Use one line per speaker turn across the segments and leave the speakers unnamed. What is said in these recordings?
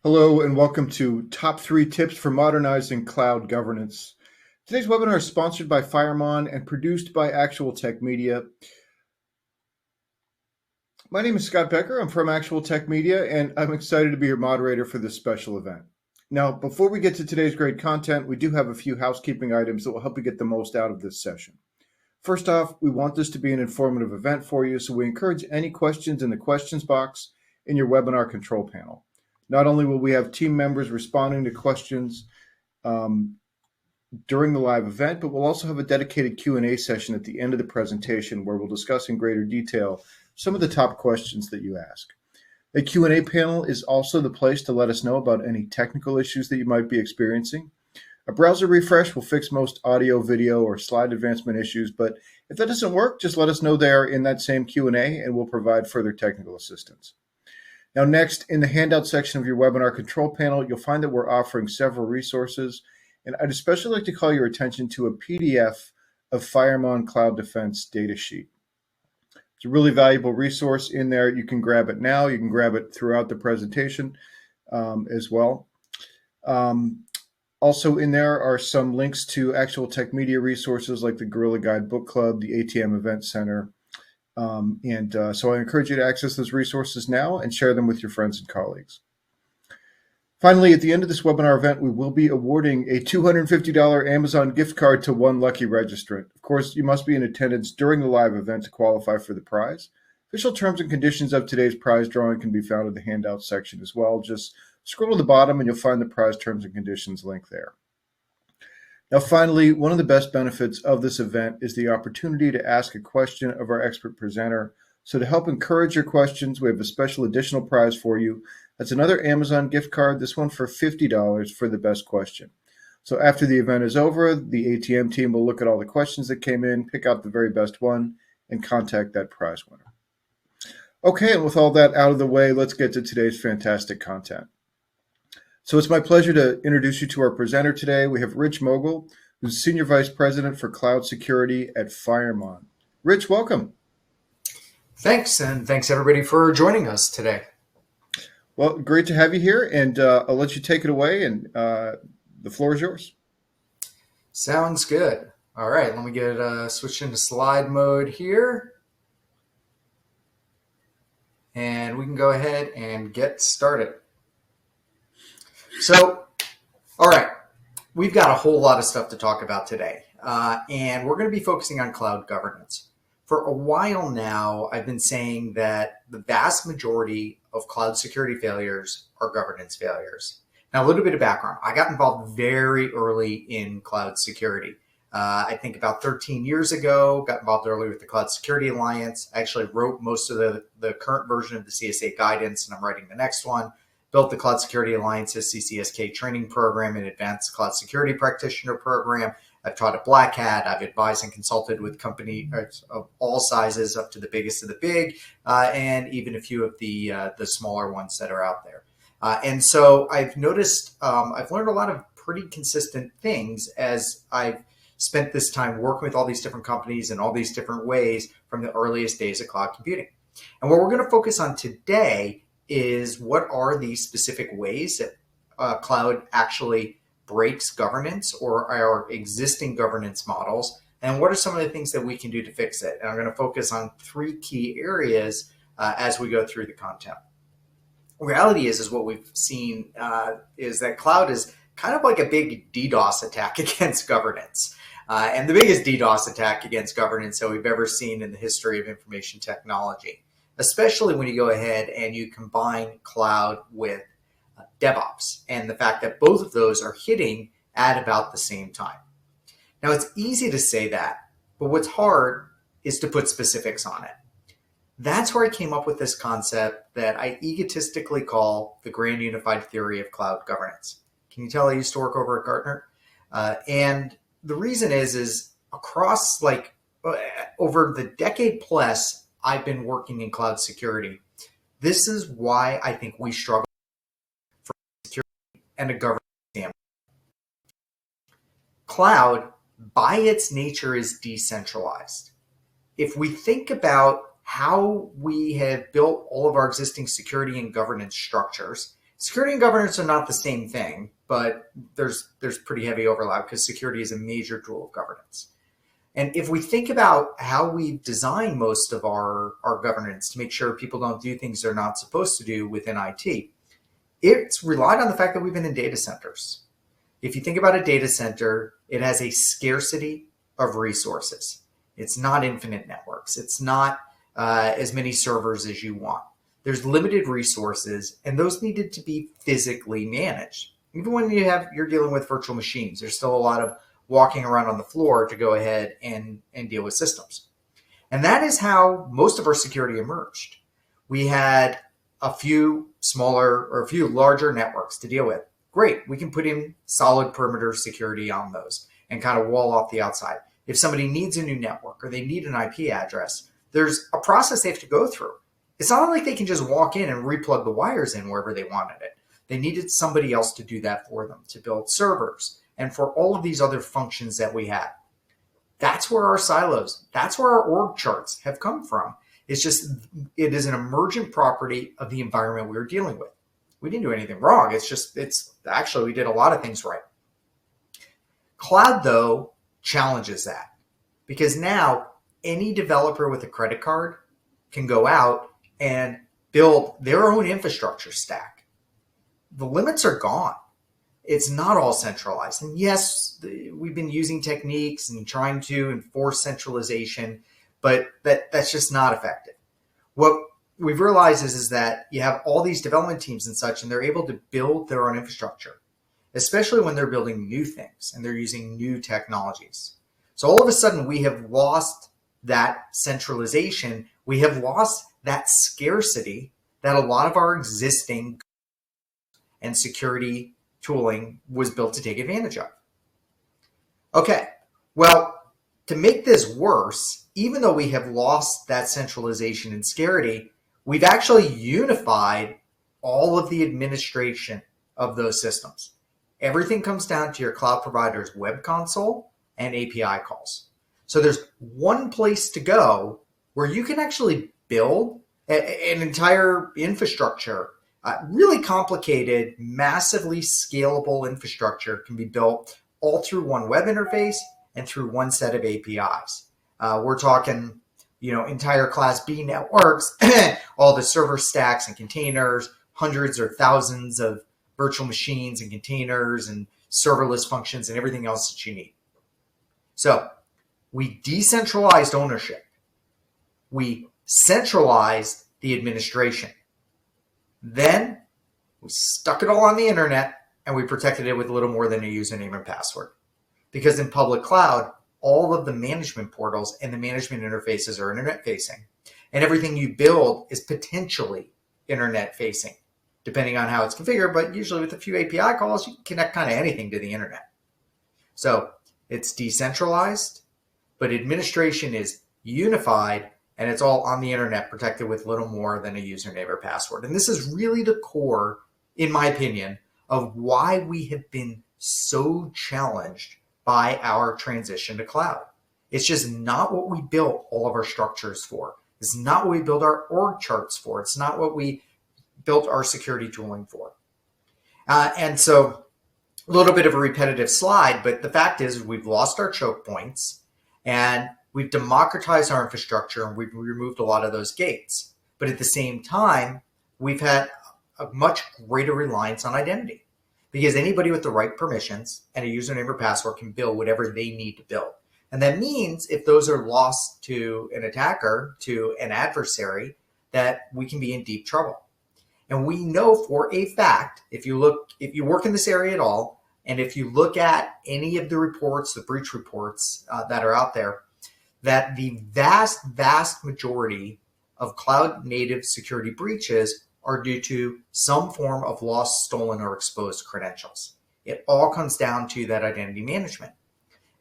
Hello and welcome to Top 3 Tips for Modernizing Cloud Governance. Today's webinar is sponsored by Firemon and produced by Actual Tech Media. My name is Scott Becker. I'm from Actual Tech Media, and I'm excited to be your moderator for this special event. Now, before we get to today's great content, we do have a few housekeeping items that will help you get the most out of this session. First off, we want this to be an informative event for you, so we encourage any questions in the questions box in your webinar control panel. Not only will we have team members responding to questions during the live event, but we'll also have a dedicated Q&A session at the end of the presentation where we'll discuss in greater detail some of the top questions that you ask. The Q&A panel is also the place to let us know about any technical issues that you might be experiencing. A browser refresh will fix most audio, video, or slide advancement issues, but if that doesn't work, just let us know there in that same Q&A and we'll provide further technical assistance. Now, next, in the handout section of your webinar control panel, you'll find that we're offering several resources, and I'd especially like to call your attention to a PDF of Firemon Cloud Defense data sheet. It's a really valuable resource in there. You can grab it now. You can grab it throughout the presentation as well. Also in there are some links to Actual Tech Media resources like the Gorilla Guide Book Club, the ATM Event Center, so I encourage you to access those resources now and share them with your friends and colleagues. Finally, at the end of this webinar event, we will be awarding a $250 Amazon gift card to one lucky registrant. Of course, you must be in attendance during the live event to qualify for the prize. Official terms and conditions of today's prize drawing can be found in the handout section as well. Just scroll to the bottom and you'll find the prize terms and conditions link there. Now, finally, one of the best benefits of this event is the opportunity to ask a question of our expert presenter. So to help encourage your questions, we have a special additional prize for you. That's another Amazon gift card, this one for $50 for the best question. So after the event is over, the ATM team will look at all the questions that came in, pick out the very best one, and contact that prize winner. Okay, and with all that out of the way, let's get to today's fantastic content. So it's my pleasure to introduce you to our presenter today. We have Rich Mogul, who's Senior Vice President for Cloud Security at Firemon. Rich, welcome.
Thanks, and thanks everybody for joining us today.
Well, great to have you here, and I'll let you take it away, and the floor is yours.
Sounds good. All right, let me get switched into slide mode here. And we can go ahead and get started. So, all right, we've got a whole lot of stuff to talk about today, and we're going to be focusing on cloud governance. For a while now, I've been saying that the vast majority of cloud security failures are governance failures. Now, a little bit of background. I got involved very early in cloud security. I think about 13 years ago, got involved early with the Cloud Security Alliance. I actually wrote most of the current version of the CSA guidance, and I'm writing the next one. Built the Cloud Security Alliance's CCSK training program and advanced cloud security practitioner program. I've taught at Black Hat. I've advised and consulted with companies of all sizes, up to the biggest of the big, and even a few of the smaller ones that are out there. And so I've noticed, I've learned a lot of pretty consistent things as I've spent this time working with all these different companies in all these different ways from the earliest days of cloud computing. And what we're going to focus on today is what are these specific ways that cloud actually breaks governance or our existing governance models, and what are some of the things that we can do to fix it. And I'm going to focus on three key areas as we go through the content. The reality is what we've seen is that cloud is kind of like a big DDoS attack against governance. And the biggest DDoS attack against governance that we've ever seen in the history of information technology, especially when you go ahead and you combine cloud with DevOps and the fact that both of those are hitting at about the same time. Now, it's easy to say that, but what's hard is to put specifics on it. That's where I came up with this concept that I egotistically call the grand unified theory of cloud governance. Can you tell I used to work over at Gartner? And the reason is across over the decade plus I've been working in cloud security, this is why I think we struggle for security and a governance standpoint. Cloud, by its nature, is decentralized. If we think about how we have built all of our existing security and governance structures, Security and governance are not the same thing, but there's pretty heavy overlap because security is a major tool of governance. And if we think about how we've designed most of our governance to make sure people don't do things they're not supposed to do within IT, it's relied on the fact that we've been in data centers. If you think about a data center, it has a scarcity of resources. It's not infinite networks. It's not as many servers as you want. There's limited resources, and those needed to be physically managed. Even when you're dealing with virtual machines, there's still a lot of walking around on the floor to go ahead and deal with systems. And that is how most of our security emerged. We had a few smaller or a few larger networks to deal with. Great, we can put in solid perimeter security on those and kind of wall off the outside. If somebody needs a new network or they need an IP address, there's a process they have to go through. It's not like they can just walk in and replug the wires in wherever they wanted it. They needed somebody else to do that for them, to build servers, and for all of these other functions that we have. That's where our silos, that's where our org charts have come from. It's just, it is an emergent property of the environment we were dealing with. We didn't do anything wrong. It's actually, we did a lot of things right. Cloud, though, challenges that because now any developer with a credit card can go out and build their own infrastructure stack. The limits are gone. It's not all centralized. And yes, we've been using techniques and trying to enforce centralization, but that's just not effective. What we've realized is that you have all these development teams and such, and they're able to build their own infrastructure, especially when they're building new things and they're using new technologies. So all of a sudden, we have lost that centralization. We have lost that scarcity that a lot of our existing and security tooling was built to take advantage of. Okay, well, to make this worse, even though we have lost that centralization and scarcity, we've actually unified all of the administration of those systems. Everything comes down to your cloud provider's web console and API calls. So there's one place to go where you can actually build an entire infrastructure. Really complicated, massively scalable infrastructure can be built all through one web interface and through one set of APIs. We're talking, entire Class B networks, all the server stacks and containers, hundreds or thousands of virtual machines and containers and serverless functions and everything else that you need. So we decentralized ownership. We centralized the administration. Then we stuck it all on the internet and we protected it with a little more than a username and password. Because in public cloud, all of the management portals and the management interfaces are internet facing. And everything you build is potentially internet facing, depending on how it's configured. But usually with a few API calls, you can connect kind of anything to the internet. So it's decentralized, but administration is unified. And it's all on the internet, protected with little more than a username or password. And this is really the core, in my opinion, of why we have been so challenged by our transition to cloud. It's just not what we built all of our structures for. It's not what we built our org charts for. It's not what we built our security tooling for. And so a little bit of a repetitive slide, but the fact is we've lost our choke points and we've democratized our infrastructure and we've removed a lot of those gates. But at the same time, we've had a much greater reliance on identity because anybody with the right permissions and a username or password can build whatever they need to build. And that means if those are lost to an attacker, to an adversary, that we can be in deep trouble. And we know for a fact, if you work in this area at all, and if you look at any of the reports, the breach reports that are out there, that the vast majority of cloud native security breaches are due to some form of lost, stolen, or exposed credentials. It all comes down to that identity management.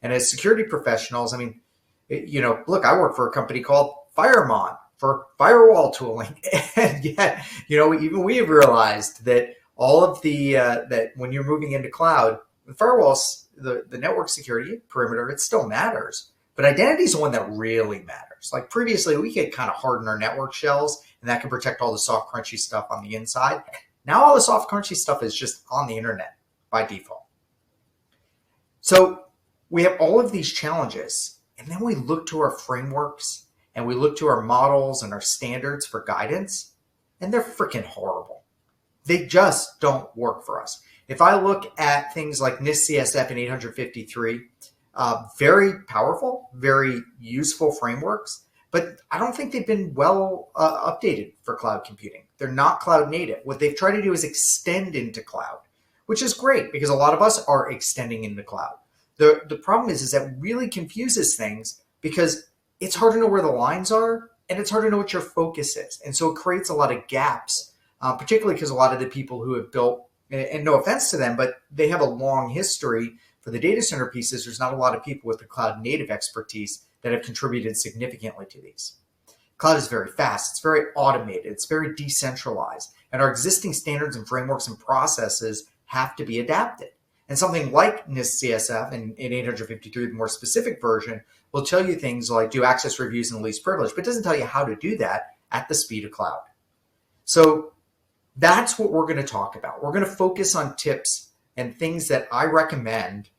And as security professionals, look, I work for a company called Firemon for firewall tooling. And yet, even we have realized that all of the, that when you're moving into cloud, the firewalls, the network security perimeter, it still matters. But identity is the one that really matters. Like previously, we could kind of harden our network shells, and that can protect all the soft, crunchy stuff on the inside. Now all the soft currency stuff is just on the internet by default. So we have all of these challenges, and then we look to our frameworks and we look to our models and our standards for guidance, and they're freaking horrible. They just don't work for us. If I look at things like NIST CSF and 853, very powerful, very useful frameworks, but I don't think they've been well updated for cloud computing. They're not cloud native. What they've tried to do is extend into cloud, which is great because a lot of us are extending into cloud. The problem is that it really confuses things because it's hard to know where the lines are and it's hard to know what your focus is. And so it creates a lot of gaps, particularly because a lot of the people who have built, and no offense to them, but they have a long history for the data center pieces. There's not a lot of people with the cloud native expertise that have contributed significantly to these. Cloud is very fast, it's very automated, it's very decentralized, and our existing standards and frameworks and processes have to be adapted. And something like NIST CSF and in 853, the more specific version, will tell you things like do access reviews and least privilege, but doesn't tell you how to do that at the speed of cloud. So that's what we're going to talk about. We're going to focus on tips and things that I recommend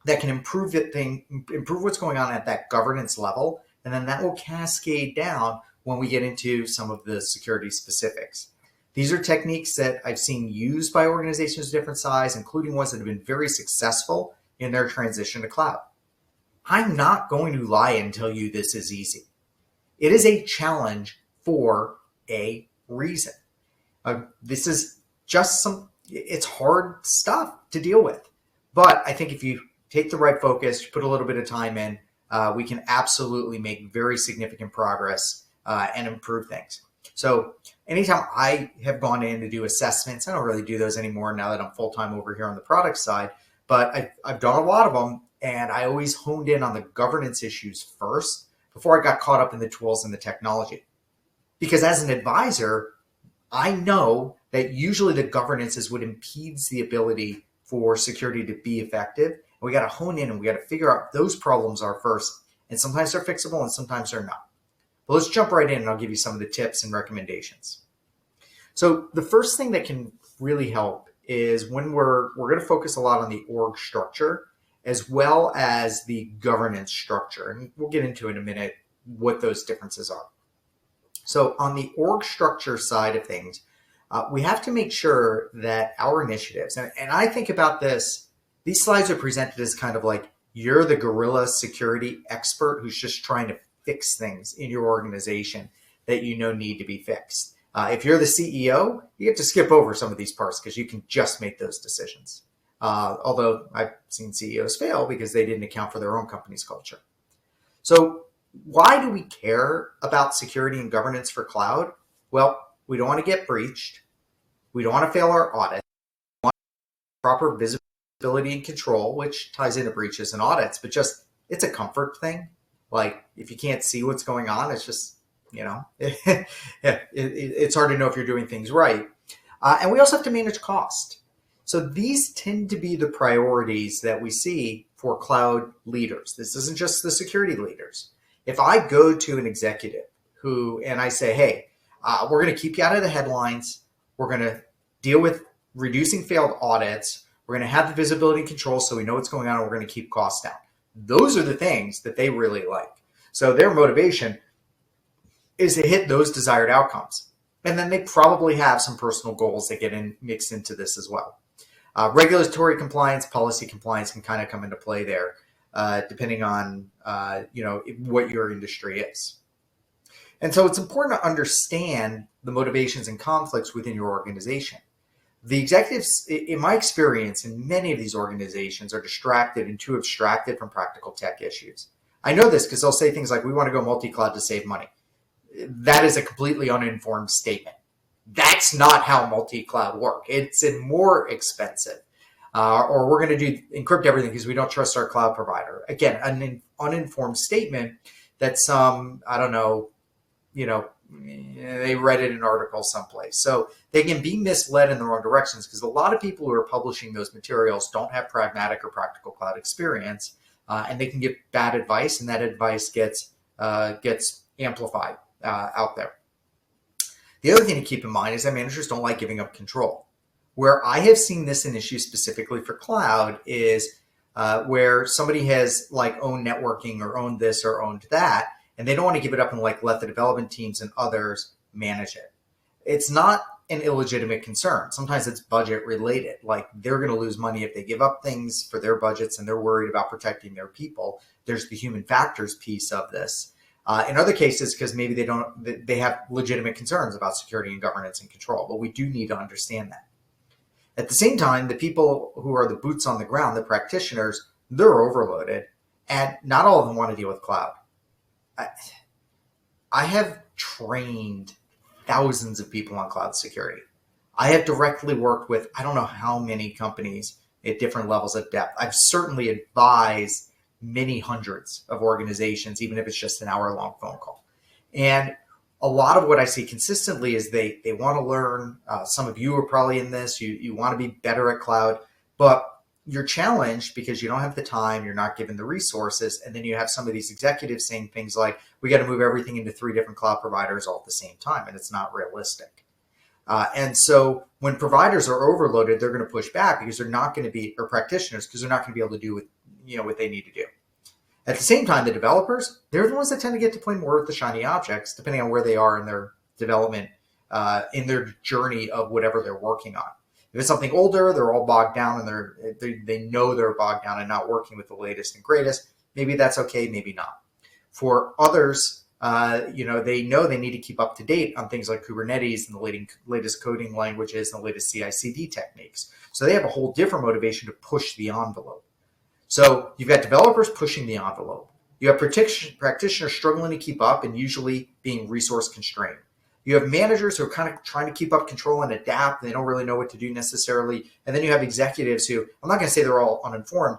that can improve what's going on at that governance level, and then that will cascade down when we get into some of the security specifics. These are techniques that I've seen used by organizations of different size, including ones that have been very successful in their transition to cloud. I'm not going to lie and tell you this is easy. It is a challenge for a reason. This is just it's hard stuff to deal with. But I think if you take the right focus, put a little bit of time in, we can absolutely make very significant progress and improve things. So anytime I have gone in to do assessments, I don't really do those anymore now that I'm full-time over here on the product side, but I've done a lot of them, and I always honed in on the governance issues first before I got caught up in the tools and the technology. Because as an advisor, I know that usually the governance is what impedes the ability for security to be effective. And we got to hone in and we got to figure out those problems are first. And sometimes they're fixable and sometimes they're not. But let's jump right in and I'll give you some of the tips and recommendations. So the first thing that can really help is when we're going to focus a lot on the org structure as well as the governance structure. And we'll get into in a minute what those differences are. So on the org structure side of things, we have to make sure that our initiatives, and I think about this, these slides are presented as kind of like you're the guerrilla security expert who's just trying to fix things in your organization that you know need to be fixed. If you're the CEO, you get to skip over some of these parts because you can just make those decisions. Although I've seen CEOs fail because they didn't account for their own company's culture. So why do we care about security and governance for cloud? Well, we don't want to get breached. We don't want to fail our audit. We want proper visibility and control, which ties into breaches and audits, but just it's a comfort thing. Like if you can't see what's going on, it's just, it's hard to know if you're doing things right. And we also have to manage cost. So these tend to be the priorities that we see for cloud leaders. This isn't just the security leaders. If I go to an executive and I say, hey, we're going to keep you out of the headlines. We're going to deal with reducing failed audits. We're going to have the visibility and control so we know what's going on, and we're going to keep costs down. Those are the things that they really like. So their motivation is to hit those desired outcomes. And then they probably have some personal goals that get mixed into this as well. Regulatory compliance, policy compliance can kind of come into play there, depending on what your industry is. And so it's important to understand the motivations and conflicts within your organization. The executives, in my experience, in many of these organizations are distracted and too abstracted from practical tech issues. I know this because they'll say things like, we want to go multi-cloud to save money. That is a completely uninformed statement. That's not how multi-cloud work. It's more expensive. Or we're going to encrypt everything because we don't trust our cloud provider. Again, an uninformed statement that they read it in an article someplace. So they can be misled in the wrong directions because a lot of people who are publishing those materials don't have pragmatic or practical cloud experience, and they can give bad advice, and that advice gets amplified out there. The other thing to keep in mind is that managers don't like giving up control. Where I have seen this an issue specifically for cloud is where somebody has like owned networking or owned this or owned that, and they don't want to give it up and like let the development teams and others manage it. It's not an illegitimate concern. Sometimes it's budget related. Like they're going to lose money if they give up things for their budgets and they're worried about protecting their people. There's the human factors piece of this. In other cases, because maybe they have legitimate concerns about security and governance and control, but we do need to understand that. At the same time, the people who are the boots on the ground, the practitioners, they're overloaded, and not all of them want to deal with cloud. I have trained thousands of people on cloud security. I have directly worked with, I don't know how many companies at different levels of depth. I've certainly advised many hundreds of organizations, even if it's just an hour-long phone call. And a lot of what I see consistently is they want to learn. Some of you are probably in this. You want to be better at cloud, but you're challenged because you don't have the time, you're not given the resources, and then you have some of these executives saying things like, we got to move everything into 3 different cloud providers all at the same time, and it's not realistic. And so when providers are overloaded, they're going to push back because they're not going to be, or practitioners, because they're not going to be able to do what they need to do. At the same time, the developers, they're the ones that tend to get to play more with the shiny objects, depending on where they are in their development, in their journey of whatever they're working on. If it's something older, they're all bogged down and they know they're bogged down and not working with the latest and greatest. Maybe that's okay, maybe not. For others, they know they need to keep up to date on things like Kubernetes and the latest coding languages and the latest CI/CD techniques. So they have a whole different motivation to push the envelope. So you've got developers pushing the envelope. You have practitioners struggling to keep up and usually being resource constrained. You have managers who are kind of trying to keep up control and adapt. They don't really know what to do necessarily. And then you have executives who, I'm not going to say they're all uninformed.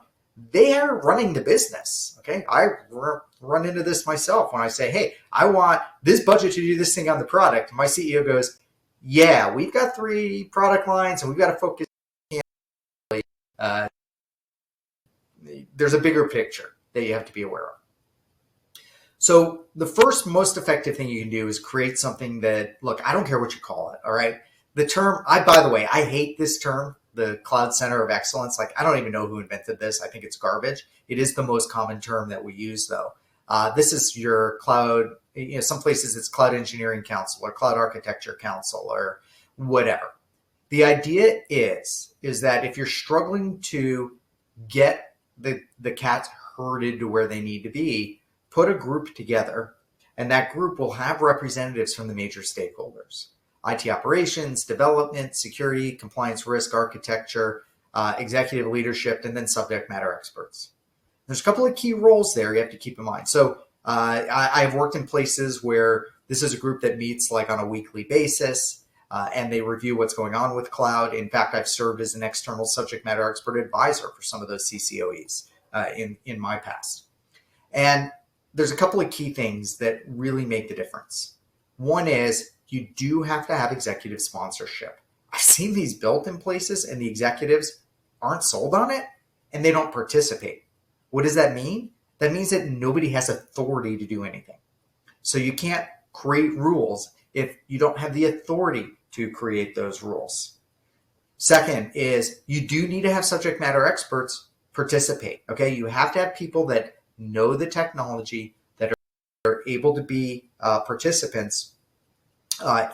They are running the business. Okay. I run into this myself when I say, hey, I want this budget to do this thing on the product. My CEO goes, yeah, we've got 3 product lines and we've got to focus. There's a bigger picture that you have to be aware of. So the first most effective thing you can do is create something that, look, I don't care what you call it, all right? The term, by the way, I hate this term, the Cloud Center of Excellence. Like, I don't even know who invented this. I think it's garbage. It is the most common term that we use, though. This is your cloud, some places it's Cloud Engineering Council or Cloud Architecture Council or whatever. The idea is that if you're struggling to get the cats herded to where they need to be, put a group together, and that group will have representatives from the major stakeholders: IT operations, development, security, compliance, risk, architecture, executive leadership, and then subject matter experts. There's a couple of key roles there you have to keep in mind. So I've worked in places where this is a group that meets like on a weekly basis, and they review what's going on with cloud. In fact, I've served as an external subject matter expert advisor for some of those CCOEs in my past. And there's a couple of key things that really make the difference. One is you do have to have executive sponsorship. I've seen these built in places and the executives aren't sold on it and they don't participate. What does that mean? That means that nobody has authority to do anything. So you can't create rules if you don't have the authority to create those rules. Second is you do need to have subject matter experts participate. Okay, you have to have people that know the technology, that are able to be participants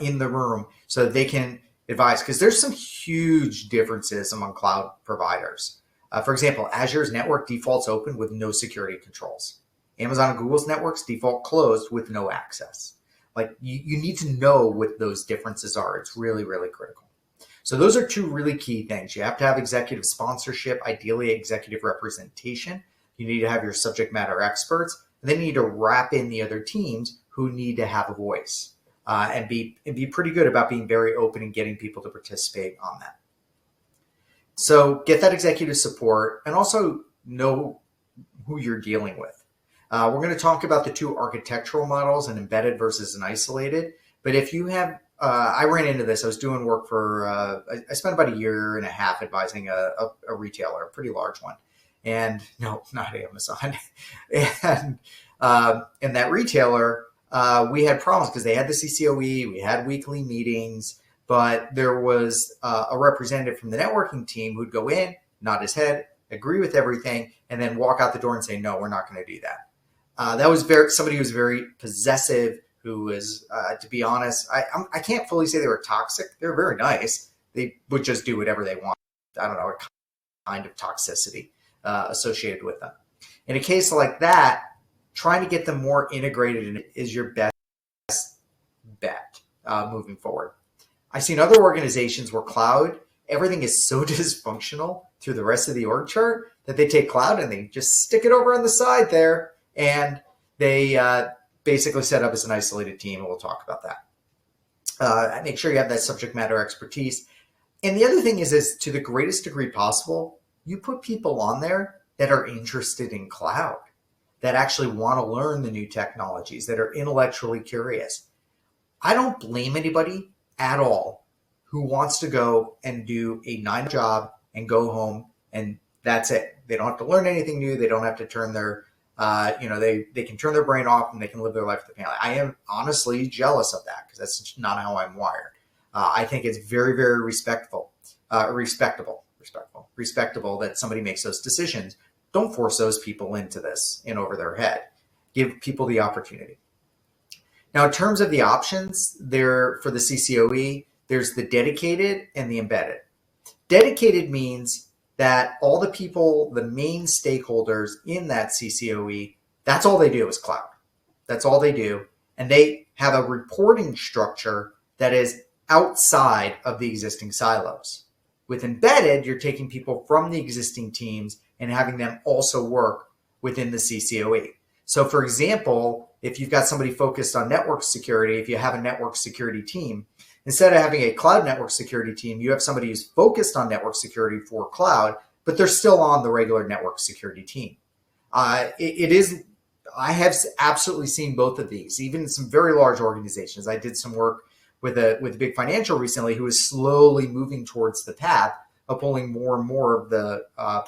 in the room so that they can advise, because there's some huge differences among cloud providers. For example, Azure's network defaults open with no security controls. Amazon and Google's networks default closed with no access. Like you need to know what those differences are. It's really, really critical. So those are 2 really key things. You have to have executive sponsorship, ideally executive representation. You need to have your subject matter experts, and then you need to wrap in the other teams who need to have a voice and be pretty good about being very open and getting people to participate on that. So get that executive support and also know who you're dealing with. We're going to talk about the 2 architectural models, an embedded versus an isolated. But if you have, I ran into this. I was doing work for, I spent about 1.5 years advising a retailer, a pretty large one. And no, not Amazon. And that retailer, we had problems because they had the CCOE, we had weekly meetings, but there was a representative from the networking team who'd go in, nod his head, agree with everything, and then walk out the door and say, no, we're not going to do that. That was somebody who was very possessive, who was, to be honest, I can't fully say they were toxic. They were very nice. They would just do whatever they want. I don't know, a kind of toxicity associated with them. In a case like that, trying to get them more integrated is your best bet moving forward. I've seen other organizations where cloud, everything is so dysfunctional through the rest of the org chart that they take cloud and they just stick it over on the side there, and they basically set up as an isolated team, and we'll talk about that. Make sure you have that subject matter expertise. And the other thing is to the greatest degree possible, you put people on there that are interested in cloud, that actually want to learn the new technologies, that are intellectually curious. I don't blame anybody at all who wants to go and do a 9 job and go home and that's it. They don't have to learn anything new. They don't have to turn their, they can turn their brain off and they can live their life with the family. I am honestly jealous of that because that's not how I'm wired. I think it's very, very respectable that somebody makes those decisions. Don't force those people into this in over their head. Give people the opportunity. Now, in terms of the options, there for the CCOE, there's the dedicated and the embedded. Dedicated means that all the people, the main stakeholders in that CCOE, that's all they do is cloud. That's all they do. And they have a reporting structure that is outside of the existing silos. With embedded, you're taking people from the existing teams and having them also work within the CCOE. So for example, if you've got somebody focused on network security, if you have a network security team, instead of having a cloud network security team, you have somebody who's focused on network security for cloud, but they're still on the regular network security team. I have absolutely seen both of these, even in some very large organizations. I did some work with a big financial recently who is slowly moving towards the path of pulling more and more of the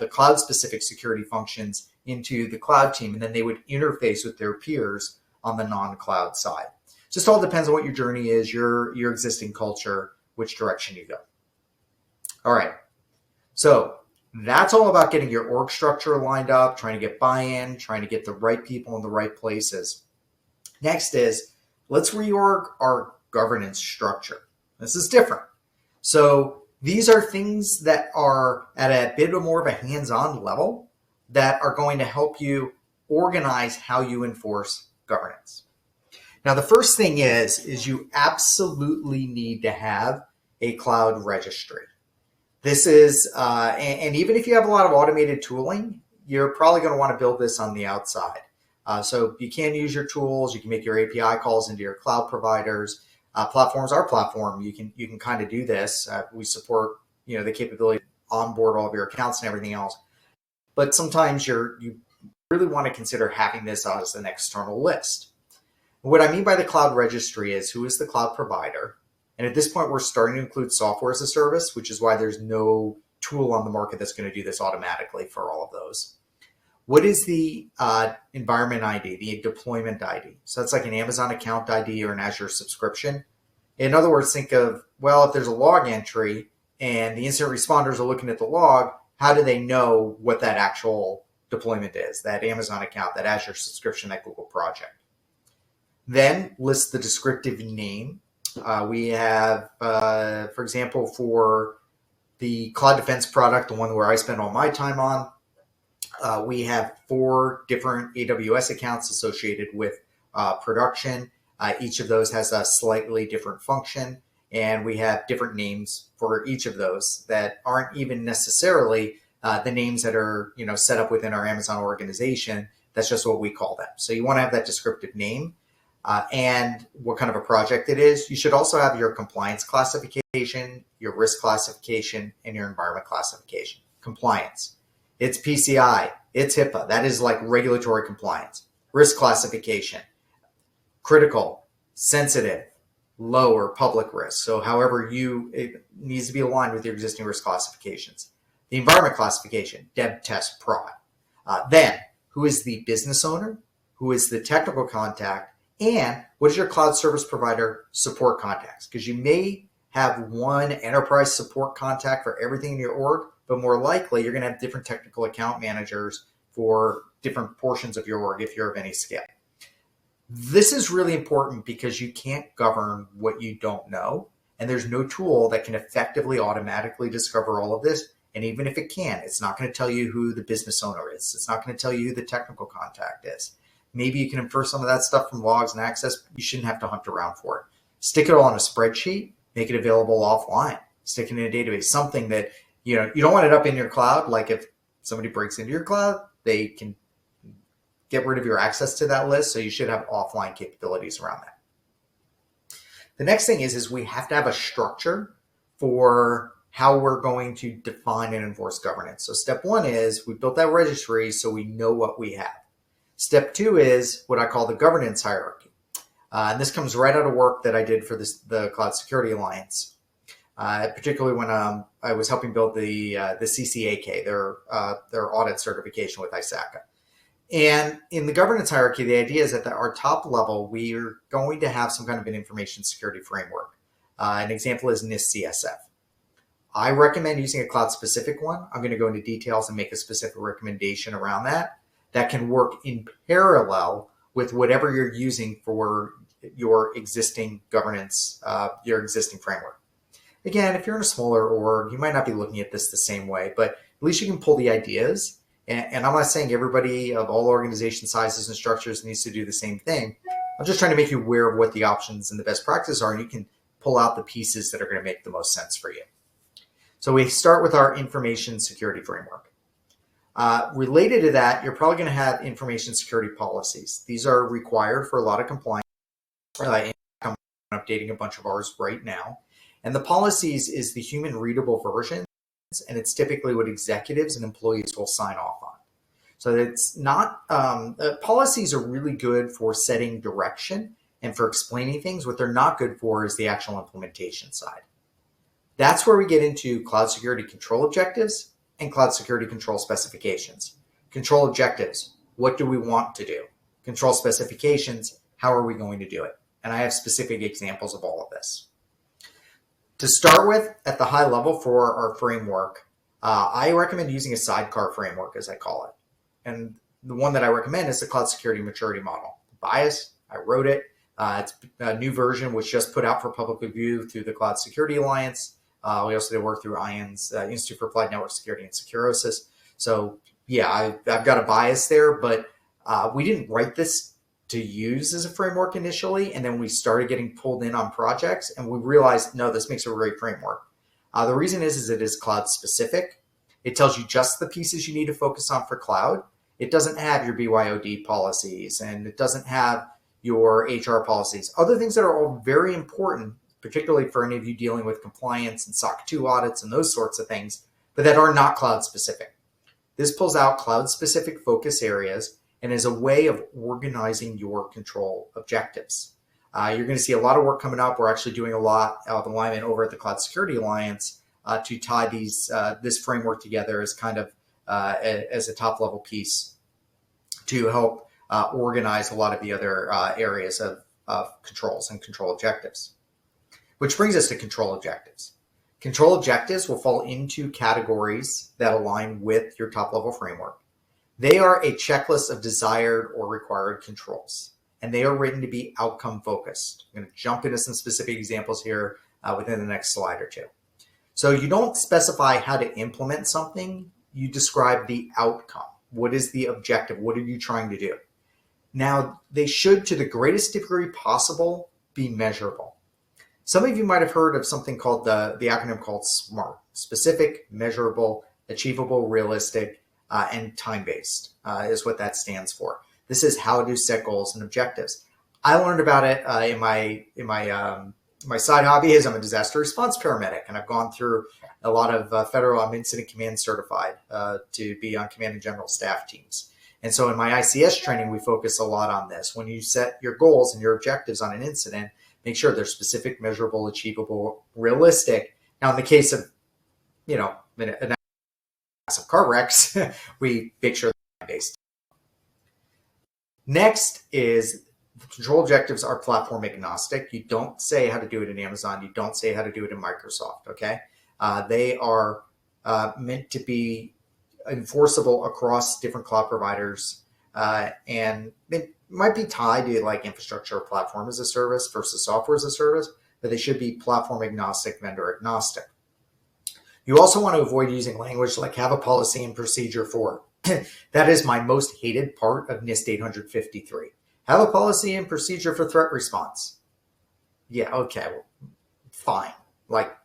cloud-specific security functions into the cloud team, and then they would interface with their peers on the non-cloud side. Just all depends on what your journey is, your existing culture, which direction you go. All right, so that's all about getting your org structure lined up, trying to get buy-in, trying to get the right people in the right places. Next is, let's reorg our governance structure. This is different. So these are things that are at a bit more of a hands-on level that are going to help you organize how you enforce governance. Now, the first thing is you absolutely need to have a cloud registry. This is, and even if you have a lot of automated tooling, you're probably going to want to build this on the outside. So you can use your tools. You can make your API calls into your cloud providers. Platforms, our platform, you can kind of do this. We support, the capability to onboard all of your accounts and everything else. But sometimes you really want to consider having this as an external list. What I mean by the cloud registry is who is the cloud provider. And at this point, we're starting to include software as a service, which is why there's no tool on the market that's going to do this automatically for all of those. What is the environment ID, the deployment ID? So that's like an Amazon account ID or an Azure subscription. In other words, think of, well, if there's a log entry and the incident responders are looking at the log, how do they know what that actual deployment is, that Amazon account, that Azure subscription, that Google project? Then list the descriptive name. We have, for example, for the Cloud Defense product, the one where I spend all my time on, we have 4 different AWS accounts associated with production. Each of those has a slightly different function, and we have different names for each of those that aren't even necessarily the names that are set up within our Amazon organization. That's just what we call them. So you want to have that descriptive name and what kind of a project it is. You should also have your compliance classification, your risk classification, and your environment classification. Compliance. It's PCI, it's HIPAA. That is like regulatory compliance. Risk classification, critical, sensitive, low or public risk. So however it needs to be aligned with your existing risk classifications. The environment classification, DEB, test, prod. Then, who is the business owner? Who is the technical contact? And what is your cloud service provider support contacts? Because you may have one enterprise support contact for everything in your org, but more likely you're going to have different technical account managers for different portions of your org if you're of any scale. This is really important because you can't govern what you don't know, and there's no tool that can effectively automatically discover all of this. And even if it can, it's not going to tell you who the business owner is. It's not going to tell you who the technical contact is. Maybe you can infer some of that stuff from logs and access. You shouldn't have to hunt around for it. Stick it all in a spreadsheet, make it available offline, stick it in a database, something that, you don't want it up in your cloud. Like if somebody breaks into your cloud, they can get rid of your access to that list. So you should have offline capabilities around that. The next thing is we have to have a structure for how we're going to define and enforce governance. So step one is we built that registry so we know what we have. Step two is what I call the governance hierarchy. And this comes right out of work that I did for the Cloud Security Alliance, particularly when I was helping build the CCAK, their audit certification with ISACA. And in the governance hierarchy, the idea is that at our top level, we are going to have some kind of an information security framework. An example is NIST CSF. I recommend using a cloud-specific one. I'm going to go into details and make a specific recommendation around that can work in parallel with whatever you're using for your existing governance, your existing framework. Again, if you're in a smaller org, you might not be looking at this the same way, but at least you can pull the ideas. And I'm not saying everybody of all organization sizes and structures needs to do the same thing. I'm just trying to make you aware of what the options and the best practices are, and you can pull out the pieces that are going to make the most sense for you. So we start with our information security framework. Related to that, you're probably going to have information security policies. These are required for a lot of compliance. I'm updating a bunch of ours right now. And the policies is the human readable version, and it's typically what executives and employees will sign off on. So it's not, policies are really good for setting direction and for explaining things. What they're not good for is the actual implementation side. That's where we get into cloud security control objectives and cloud security control specifications. Control objectives, what do we want to do? Control specifications, how are we going to do it? And I have specific examples of all of this. To start with, at the high level for our framework, I recommend using a sidecar framework, as I call it. And the one that I recommend is the Cloud Security Maturity Model. Bias, I wrote it. It's a new version which just put out for public review through the Cloud Security Alliance. We also did work through IANS, Institute for Applied Network Security and Securosis. So yeah, I've got a bias there, but we didn't write this to use as a framework initially, and then we started getting pulled in on projects, and we realized, no, this makes a great framework. The reason is it is cloud specific. It tells you just the pieces you need to focus on for cloud. It doesn't have your BYOD policies, and it doesn't have your HR policies. Other things that are all very important, particularly for any of you dealing with compliance and SOC 2 audits and those sorts of things, but that are not cloud specific. This pulls out cloud specific focus areas and is a way of organizing your control objectives. You're going to see a lot of work coming up. We're actually doing a lot of alignment over at the Cloud Security Alliance to tie this framework together as kind of as a top level piece to help organize a lot of the other areas of controls and control objectives. Which brings us to control objectives. Control objectives will fall into categories that align with your top level framework. They are a checklist of desired or required controls, and they are written to be outcome focused. I'm going to jump into some specific examples here within the next slide or two. So you don't specify how to implement something, you describe the outcome. What is the objective? What are you trying to do? Now, they should, to the greatest degree possible, be measurable. Some of you might have heard of something called the acronym called SMART: specific, measurable, achievable, realistic, and time-based is what that stands for. This is how to set goals and objectives. I learned about it in my side hobby is I'm a disaster response paramedic, and I've gone through a lot of federal incident command certified to be on command and general staff teams. And so in my ICS training, we focus a lot on this. When you set your goals and your objectives on an incident, make sure they're specific, measurable, achievable, realistic. Now, in the case of, an massive car wrecks, we make sure they're based. Next is Control objectives are platform agnostic. You don't say how to do it in Amazon. You don't say how to do it in Microsoft. Okay, they are meant to be enforceable across different cloud providers, and they might be tied to like infrastructure or platform as a service versus software as a service, but they should be platform agnostic, vendor agnostic. You also want to avoid using language like have a policy and procedure for. That is my most hated part of NIST 853. Have a policy and procedure for threat response. Yeah, okay, well, fine. Like,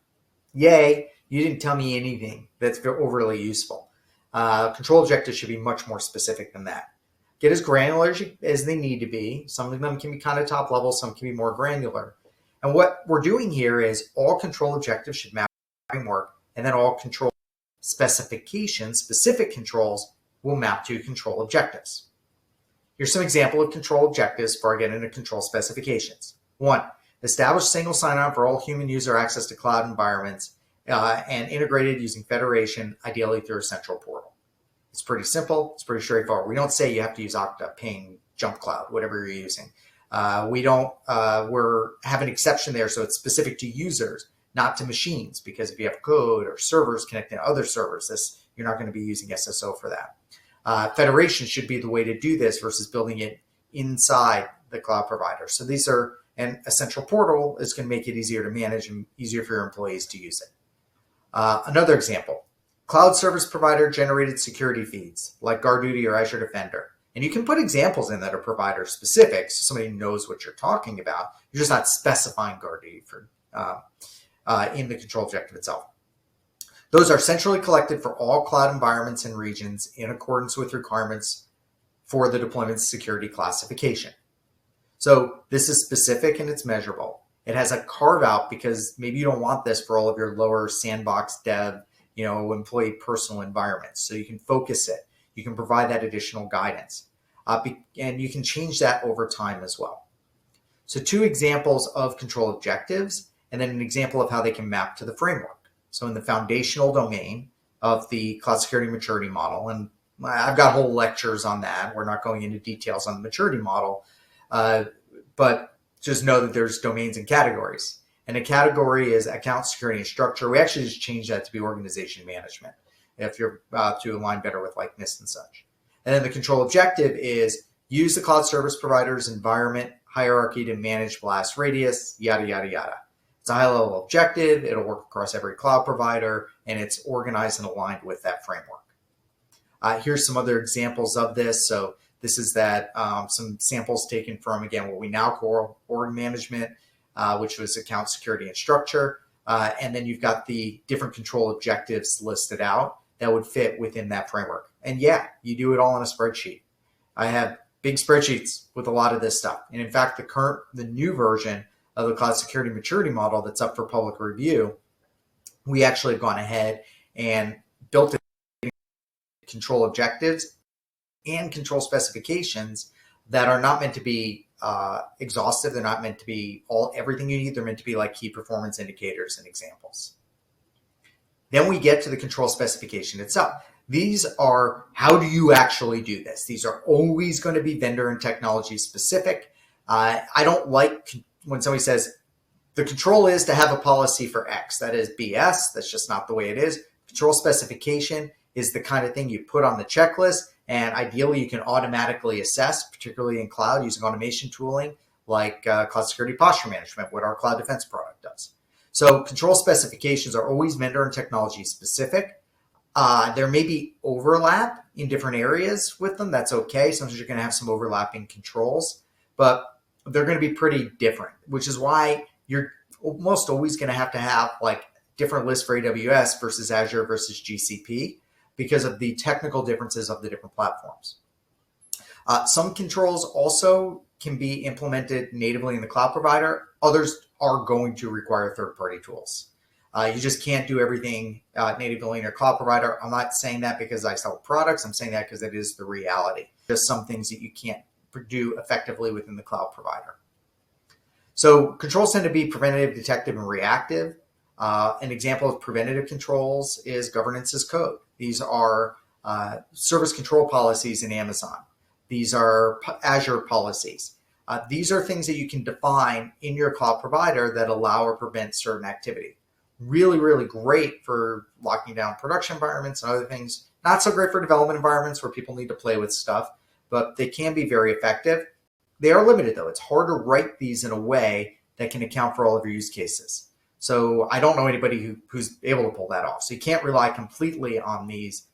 yay, you didn't tell me anything that's overly useful. Control objectives should be much more specific than that. Get as granular as they need to be. Some of them can be kind of top level, some can be more granular. And what we're doing here is all control objectives should map to framework, and then all control specifications, specific controls, will map to control objectives. Here's some example of control objectives before I get into control specifications. 1, establish single sign-on for all human user access to cloud environments and integrated using federation, ideally through a central portal. It's pretty simple. It's pretty straightforward. We don't say you have to use Okta, Ping, Jump Cloud, whatever you're using. We have an exception there, so it's specific to users, not to machines, because if you have code or servers connecting to other servers, you're not going to be using SSO for that. Federation should be the way to do this versus building it inside the cloud provider. So and a central portal is going to make it easier to manage and easier for your employees to use it. Another example, cloud service provider generated security feeds like GuardDuty or Azure Defender. And you can put examples in that are provider specific so somebody knows what you're talking about. You're just not specifying GuardDuty in the control objective itself. Those are centrally collected for all cloud environments and regions in accordance with requirements for the deployment security classification. So this is specific and it's measurable. It has a carve out because maybe you don't want this for all of your lower sandbox dev, employee personal environments. So you can focus it. You can provide that additional guidance. And you can change that over time as well. So 2 examples of control objectives, and then an example of how they can map to the framework. So in the foundational domain of the cloud security maturity model, and I've got whole lectures on that. We're not going into details on the maturity model, but just know that there's domains and categories. And a category is account security and structure. We actually just changed that to be organization management if you're to align better with like NIST and such. And then the control objective is use the cloud service provider's environment hierarchy to manage blast radius, yada, yada, yada. It's a high-level objective. It'll work across every cloud provider, and it's organized and aligned with that framework. Here's some other examples of this. So this is some samples taken from, again, what we now call org management, which was account security and structure. And then you've got the different control objectives listed out that would fit within that framework. And yeah, you do it all in a spreadsheet. I have big spreadsheets with a lot of this stuff. And in fact, the new version of the cloud security maturity model that's up for public review, we actually have gone ahead and built control objectives and control specifications that are not meant to be exhaustive. They're not meant to be everything you need. They're meant to be like key performance indicators and examples. Then we get to the control specification itself. These are, how do you actually do this? These are always going to be vendor and technology specific. I don't like when somebody says the control is to have a policy for X. That is BS. That's just not the way it is. Control specification is the kind of thing you put on the checklist, and ideally you can automatically assess, particularly in cloud using automation tooling like cloud security posture management, what our cloud defense product does. So control specifications are always vendor and technology specific. There may be overlap in different areas with them. That's okay. Sometimes you're going to have some overlapping controls, but they're going to be pretty different, which is why you're almost always going to have like different lists for AWS versus Azure versus GCP because of the technical differences of the different platforms. Some controls also can be implemented natively in the cloud provider. Others are going to require third-party tools. You just can't do everything natively in your cloud provider. I'm not saying that because I sell products. I'm saying that because it is the reality. There's some things that you can't do effectively within the cloud provider. So controls tend to be preventative, detective, and reactive. An example of preventative controls is governance as code. These are service control policies in Amazon. These are Azure policies. These are things that you can define in your cloud provider that allow or prevent certain activity. Really, really great for locking down production environments and other things. Not so great for development environments where people need to play with stuff, but they can be very effective. They are limited though. It's hard to write these in a way that can account for all of your use cases. So I don't know anybody who's able to pull that off. So you can't rely completely on these.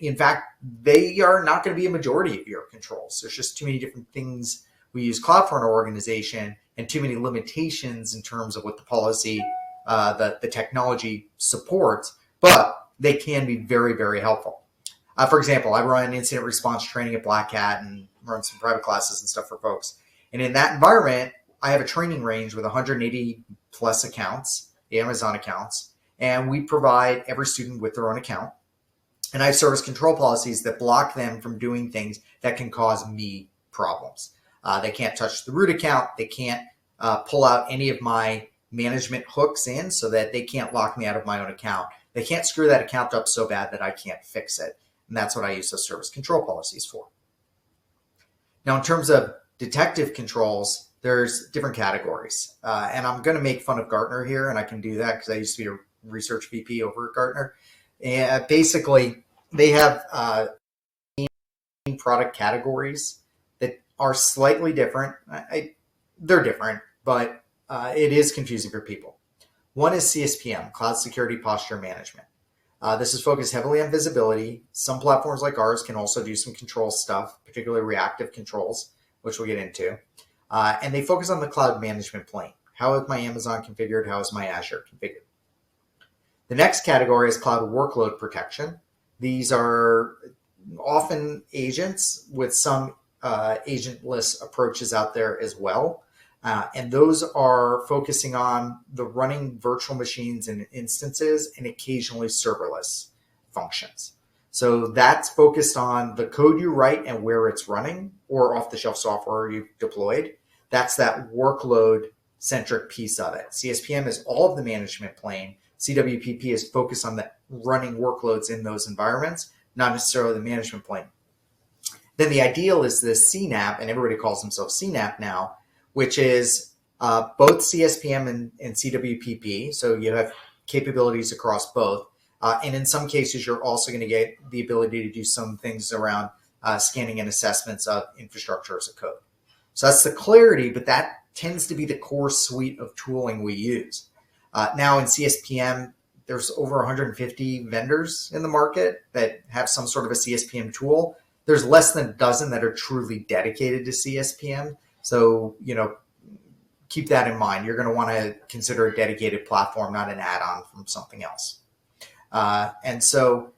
In fact, they are not going to be a majority of your controls. There's just too many different things we use cloud for in our organization and too many limitations in terms of what the policy, the technology supports, but they can be very, very helpful. For example, I run incident response training at Black Hat and run some private classes and stuff for folks. And in that environment, I have a training range with 180 plus accounts, the Amazon accounts, and we provide every student with their own account. And I have service control policies that block them from doing things that can cause me problems. They can't touch the root account. They can't pull out any of my management hooks in so that they can't lock me out of my own account. They can't screw that account up so bad that I can't fix it. And that's what I use those service control policies for. Now, in terms of detective controls, there's different categories. And I'm going to make fun of Gartner here, and I can do that because I used to be a research VP over at Gartner. And basically, they have product categories that are slightly different. They're different, but it is confusing for people. One is CSPM, Cloud Security Posture Management. This is focused heavily on visibility. Some platforms like ours can also do some control stuff, particularly reactive controls, which we'll get into. And they focus on the cloud management plane. How is my Amazon configured? How is my Azure configured? The next category is cloud workload protection. These are often agents with some agentless approaches out there as well. And those are focusing on the running virtual machines and instances and occasionally serverless functions. So that's focused on the code you write and where it's running or off-the-shelf software you've deployed. That's that workload-centric piece of it. CSPM is all of the management plane. CWPP is focused on the running workloads in those environments, not necessarily the management plane. Then the ideal is this CNAP, and everybody calls themselves CNAP now, which is both CSPM and CWPP. So you have capabilities across both. And in some cases, you're also going to get the ability to do some things around scanning and assessments of infrastructure as a code. So that's the clarity, but that tends to be the core suite of tooling we use. Now in CSPM, there's over 150 vendors in the market that have some sort of a CSPM tool. There's less than a dozen that are truly dedicated to CSPM. So, keep that in mind. You're going to want to consider a dedicated platform, not an add-on from something else. And so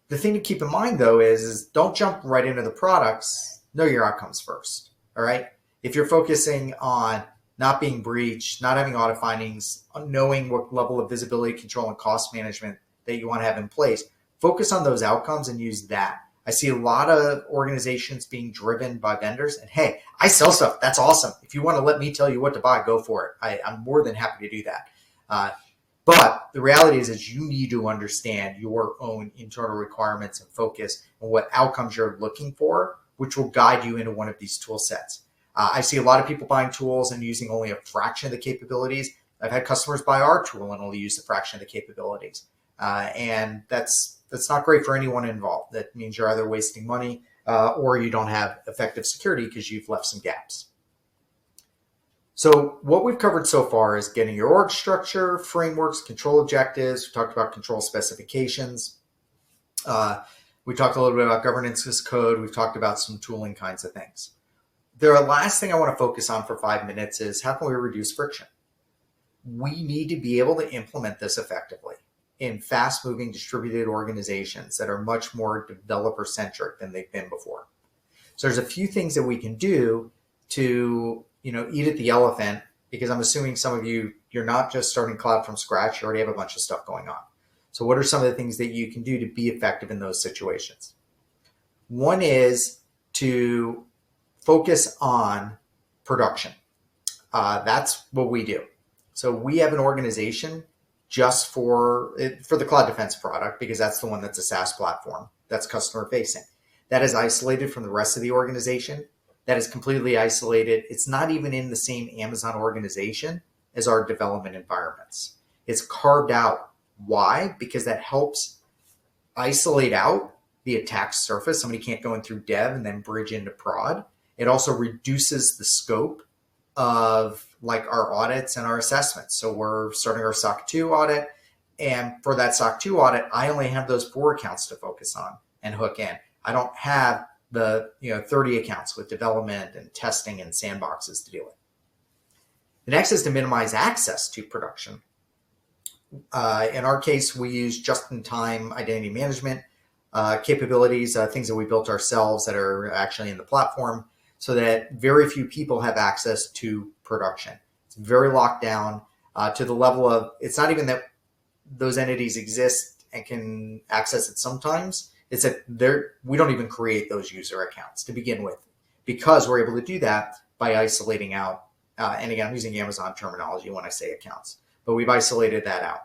the thing to keep in mind, though, is don't jump right into the products. Know your outcomes first, all right? If you're focusing on not being breached, not having audit findings, knowing what level of visibility, control, and cost management that you want to have in place, focus on those outcomes and use that. I see a lot of organizations being driven by vendors. And hey, I sell stuff. That's awesome. If you want to let me tell you what to buy, go for it. I'm more than happy to do that. But the reality is you need to understand your own internal requirements and focus on what outcomes you're looking for, which will guide you into one of these tool sets. I see a lot of people buying tools and using only a fraction of the capabilities. I've had customers buy our tool and only use a fraction of the capabilities. And that's not great for anyone involved. That means you're either wasting money or you don't have effective security because you've left some gaps. So what we've covered so far is getting your org structure, frameworks, control objectives. We talked about control specifications. We talked a little bit about governance as code. We've talked about some tooling kinds of things. The last thing I want to focus on for 5 minutes is how can we reduce friction? We need to be able to implement this effectively in fast-moving distributed organizations that are much more developer-centric than they've been before. So there's a few things that we can do to, eat at the elephant, because I'm assuming some of you're not just starting cloud from scratch, you already have a bunch of stuff going on. So what are some of the things that you can do to be effective in those situations? One is to focus on production. That's what we do. So we have an organization just for the Cloud Defense product, because that's the one that's a SaaS platform that's customer facing. That is isolated from the rest of the organization. that is completely isolated. It's not even in the same Amazon organization as our development environments. It's carved out. Why? Because that helps isolate out the attack surface. Somebody can't go in through dev and then bridge into prod. It also reduces the scope of like our audits and our assessments. So we're starting our SOC 2 audit. And for that SOC 2 audit, I only have those 4 accounts to focus on and hook in. I don't have the 30 accounts with development and testing and sandboxes to deal with. The next is to minimize access to production. In our case, we use just-in-time identity management capabilities, things that we built ourselves that are actually in the platform, so that very few people have access to production. It's very locked down to the level of, it's not even that those entities exist and can access it sometimes. It's that we don't even create those user accounts to begin with, because we're able to do that by isolating out. And again, I'm using Amazon terminology when I say accounts, but we've isolated that out.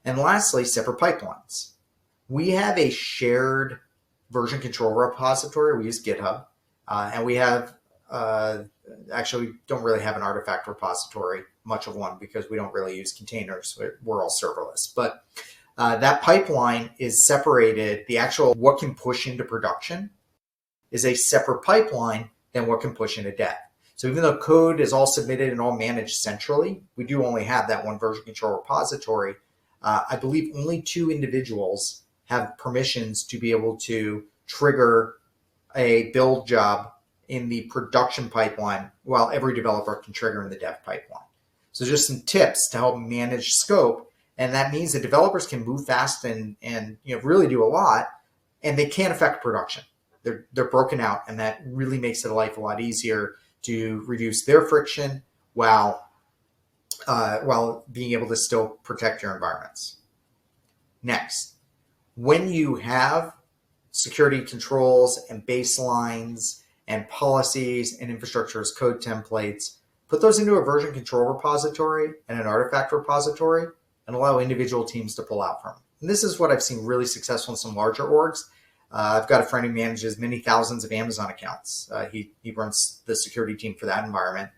And lastly, separate pipelines. We have a shared version control repository. We use GitHub. And we have, actually, we don't really have an artifact repository, much of one, because we don't really use containers. We're all serverless. But that pipeline is separated. The actual what can push into production is a separate pipeline than what can push into dev. So even though code is all submitted and all managed centrally, we do only have that one version control repository. I believe only 2 individuals have permissions to be able to trigger a build job in the production pipeline, while every developer can trigger in the dev pipeline. So just some tips to help manage scope. And that means that developers can move fast and really do a lot, and they can't affect production. They're broken out, and that really makes their life a lot easier to reduce their friction while being able to still protect your environments. Next, when you have security controls and baselines and policies and infrastructure as code templates, put those into a version control repository and an artifact repository and allow individual teams to pull out from them. And this is what I've seen really successful in some larger orgs. I've got a friend who manages many thousands of Amazon accounts. He runs the security team for that environment.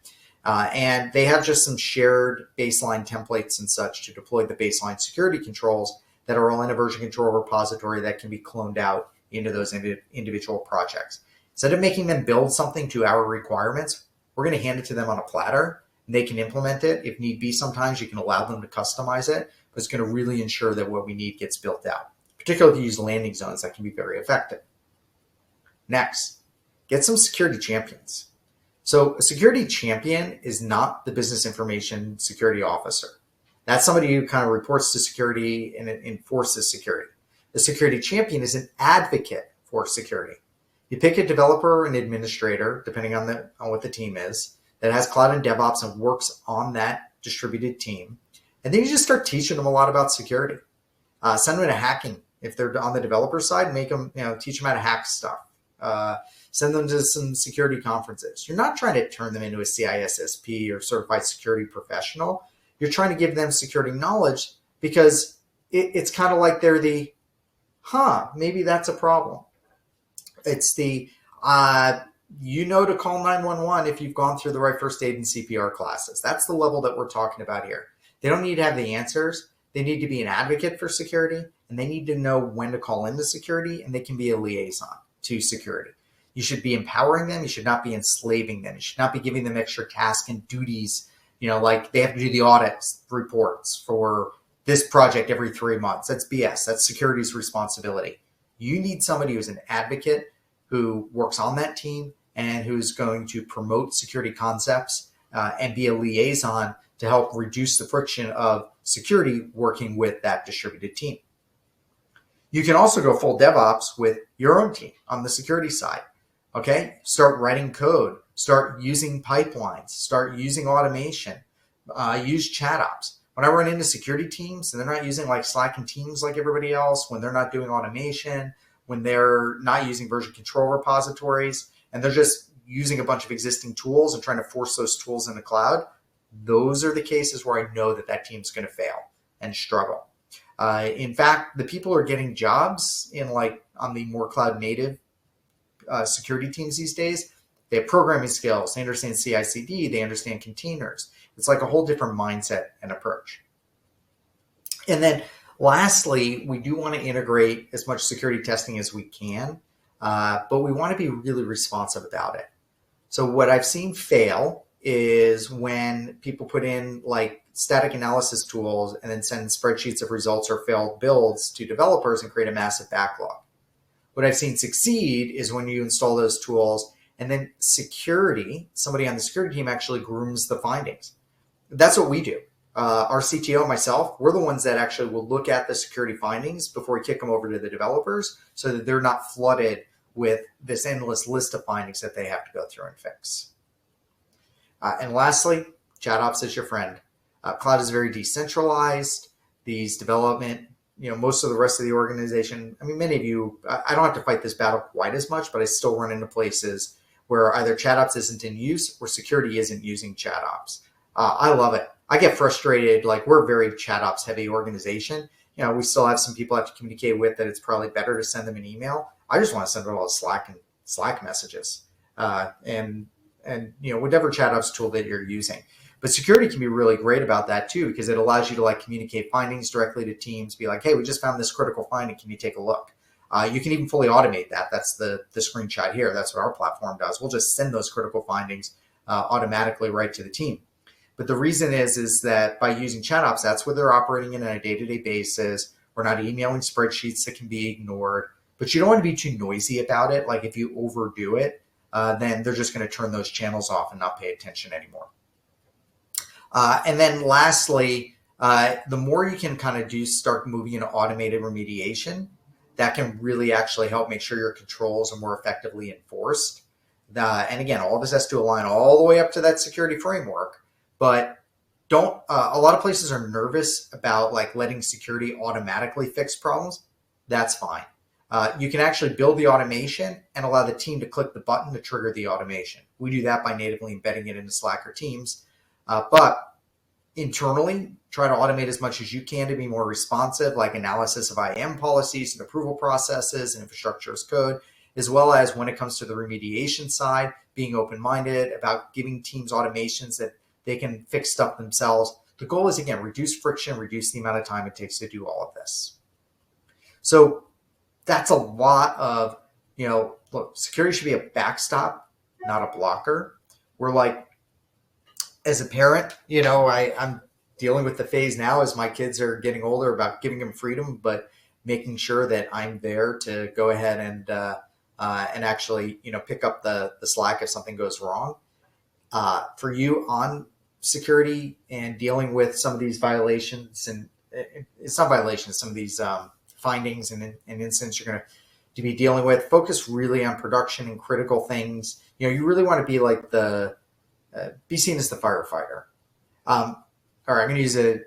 And they have just some shared baseline templates and such to deploy the baseline security controls that are all in a version control repository that can be cloned out into those individual projects. Instead of making them build something to our requirements, we're going to hand it to them on a platter, and they can implement it. If need be, sometimes you can allow them to customize it, but it's going to really ensure that what we need gets built out. Particularly if you use landing zones, that can be very effective. Next, get some security champions. So a security champion is not the business information security officer. That's somebody who kind of reports to security and enforces security. The security champion is an advocate for security. You pick a developer or an administrator, depending on what the team is, that has cloud and DevOps and works on that distributed team. And then you just start teaching them a lot about security. Send them to hacking. If they're on the developer side, make them, teach them how to hack stuff. Send them to some security conferences. You're not trying to turn them into a CISSP or certified security professional. You're trying to give them security knowledge because it's kind of like they're the, maybe that's a problem. It's the, to call 911 if you've gone through the right first aid and CPR classes. That's the level that we're talking about here. They don't need to have the answers. They need to be an advocate for security, and they need to know when to call into security, and they can be a liaison to security. You should be empowering them. You should not be enslaving them. You should not be giving them extra tasks and duties, like they have to do the audit reports for this project every 3 months. That's BS. That's security's responsibility. You need somebody who's an advocate, who works on that team, and who's going to promote security concepts and be a liaison to help reduce the friction of security working with that distributed team. You can also go full DevOps with your own team on the security side. Okay, start writing code, start using pipelines, start using automation, use chat ops. When I run into security teams and they're not using like Slack and Teams like everybody else, when they're not doing automation, when they're not using version control repositories, and they're just using a bunch of existing tools and trying to force those tools in the cloud, those are the cases where I know that team's going to fail and struggle. In fact, the people who are getting jobs on the more cloud native security teams these days, They have programming skills. They understand CI/CD. They understand containers. It's like a whole different mindset and approach. And then lastly, we do want to integrate as much security testing as we can, but we want to be really responsive about it. So what I've seen fail is when people put in like static analysis tools and then send spreadsheets of results or failed builds to developers and create a massive backlog. What I've seen succeed is when you install those tools and then somebody on the security team actually grooms the findings. That's what we do. Our CTO and myself, we're the ones that actually will look at the security findings before we kick them over to the developers so that they're not flooded with this endless list of findings that they have to go through and fix. And lastly, ChatOps is your friend. Cloud is very decentralized. These development, most of the rest of the organization, many of you, I don't have to fight this battle quite as much, but I still run into places where either ChatOps isn't in use or security isn't using ChatOps. I love it. I get frustrated. Like, we're a very ChatOps heavy organization. We still have some people I have to communicate with that it's probably better to send them an email. I just want to send them all Slack messages, and whatever ChatOps tool that you're using. But security can be really great about that too, because it allows you to like communicate findings directly to teams. Be like, hey, we just found this critical finding. Can you take a look? You can even fully automate that. That's the screenshot here. That's what our platform does. We'll just send those critical findings automatically right to the team. But the reason is that by using ChatOps, that's what they're operating in on a day-to-day basis. We're not emailing spreadsheets that can be ignored. But you don't want to be too noisy about it. Like, if you overdo it, then they're just going to turn those channels off and not pay attention anymore. And then lastly, the more you can kind of start moving into automated remediation, that can really actually help make sure your controls are more effectively enforced. And again, all this has to align all the way up to that security framework. But a lot of places are nervous about like letting security automatically fix problems. That's fine. You can actually build the automation and allow the team to click the button to trigger the automation. We do that by natively embedding it into Slack or Teams. But internally, try to automate as much as you can to be more responsive, like analysis of IAM policies and approval processes and infrastructure as code, as well as when it comes to the remediation side, being open-minded about giving teams automations that they can fix stuff themselves. The goal is, again, reduce friction, reduce the amount of time it takes to do all of this. So that's a lot of, look, security should be a backstop, not a blocker. We're like, as a parent, I'm dealing with the phase now as my kids are getting older about giving them freedom, but making sure that I'm there to go ahead and actually, pick up the slack if something goes wrong. For you on security and dealing with some of these violations, and it's not violations, some of these findings and incidents you're going to be dealing with, focus really on production and critical things. You really want to be like be seen as the firefighter. All right, I'm going to use an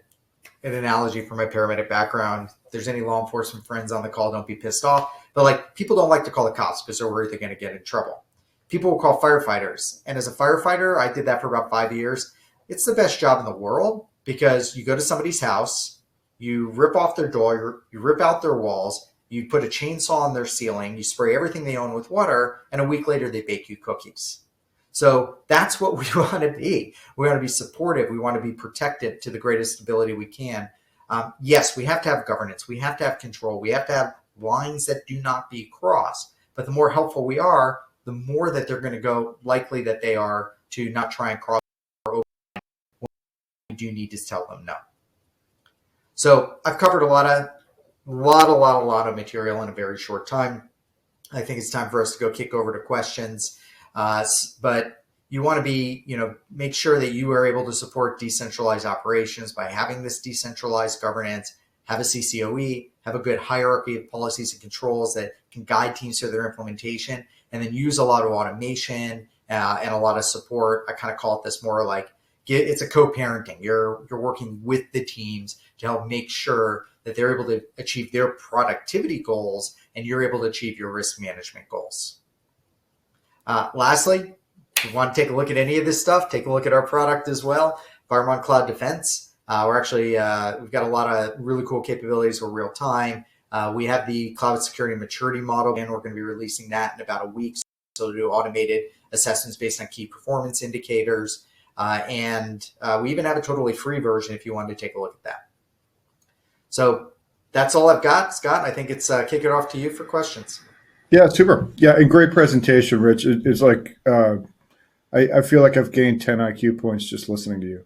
analogy from my paramedic background. If there's any law enforcement friends on the call, don't be pissed off. But like, people don't like to call the cops because they're worried they're going to get in trouble. People will call firefighters. And as a firefighter, I did that for about 5 years. It's the best job in the world because you go to somebody's house, you rip off their door, you rip out their walls, you put a chainsaw on their ceiling, you spray everything they own with water, and a week later they bake you cookies. So that's what we want to be. We want to be supportive. We want to be protective to the greatest ability we can. Yes, we have to have governance. We have to have control. We have to have lines that do not be crossed. But the more helpful we are, the more that they're going to go likely that they are to not try and cross or open when we do need to tell them no. So I've covered a lot of material in a very short time. I think it's time for us to go kick over to questions. But you want to be, make sure that you are able to support decentralized operations by having this decentralized governance, have a CCOE, have a good hierarchy of policies and controls that can guide teams through their implementation, and then use a lot of automation and a lot of support. I kind of call it this more like it's a co-parenting. You're working with the teams to help make sure that they're able to achieve their productivity goals and you're able to achieve your risk management goals. Lastly, if you want to take a look at any of this stuff, take a look at our product as well, Fireman Cloud Defense. We've got a lot of really cool capabilities for real time. We have the cloud security maturity model, and we're going to be releasing that in about a week. So do automated assessments based on key performance indicators. And we even have a totally free version if you wanted to take a look at that. So that's all I've got, Scott. I think it's kick it off to you for questions.
Yeah, super. Yeah, and great presentation, Rich. It's like I feel like I've gained 10 IQ points just listening to you.